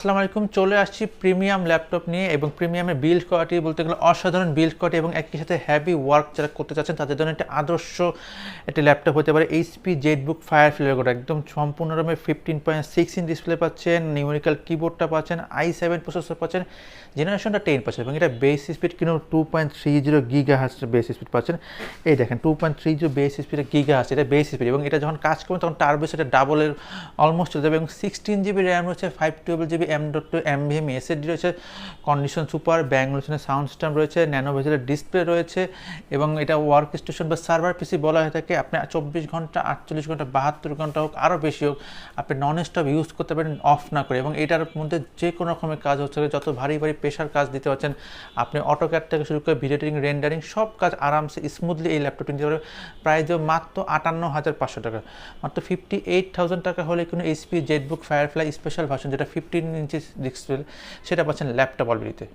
আসসালামু আলাইকুম, চলে আসছি প্রিমিয়াম ল্যাপটপ নিয়ে এবং প্রিমিয়ামের বিল্ড কোয়ালিটি বলতে গেলে অসাধারণ বিল্ড কোয়ালিটি এবং একই সাথে হ্যাভি ওয়ার্ক যারা করতে চাচ্ছেন তাদের জন্য একটা আদর্শ একটি ল্যাপটপ হতে পারে এইচপি জেটবুক ফায়ারফ্লাই করা একদম সম্পূর্ণরূপে 15.6 ইঞ্চ ডিসপ্লে পাচ্ছেন, নিউমেরিক্যাল কিবোর্ডটা পাচ্ছেন, i7 প্রসেসর পাচ্ছেন, জেনারেশনটা 10 পাচ্ছেন এবং এটা বেস স্পিড কিন্তু 2.30 গিগাহার্টজ বেস স্পিড পাচ্ছেন। এই দেখেন 2.30 বেস স্পিডে গিগাহার্টজ, এটা বেস স্পিড এবং এটা যখন কাজ করবেন তখন টার্বো সেটা ডাবলের অলমোস্ট চলে যাবে এবং 16 GB র্যাম রয়েছে, 512 GB M.2 NVMe SSD রয়েছে, কন্ডিশন সুপার, ব্যাঙ্গলোশনের সাউন্ড সিস্টেম রয়েছে, ন্যানো ভেজেলের ডিসপ্লে রয়েছে এবং এটা ওয়ার্ক স্টেশন বা সার্ভার পিসি বলা হয়ে থাকে। আপনি 24 ঘন্টা, 48 ঘন্টা, 72 ঘন্টা হোক, আরও বেশি হোক, আপনি নন স্টপ ইউজ করতে পারেন অফ না করে এবং এটার মধ্যে যে কোনো রকমের কাজ হচ্ছে, যত ভারী ভারী প্রেশার কাজ দিতে পারছেন আপনি, অটোক্যাড থেকে শুরু করে ভিডিও এডিটিং, রেন্ডারিং সব কাজ আরামসে স্মুথলি এই ল্যাপটপটি নিতে পারবে। প্রাইস মাত্র 58,500 টাকা, মাত্র 58,000 টাকা হলে কিন্তু HP Jetbook firefly special version যেটা 15 ইঞ্চি ডিসপ্লে সেটা পাচ্ছেন ল্যাপটপ অলরেডিতে।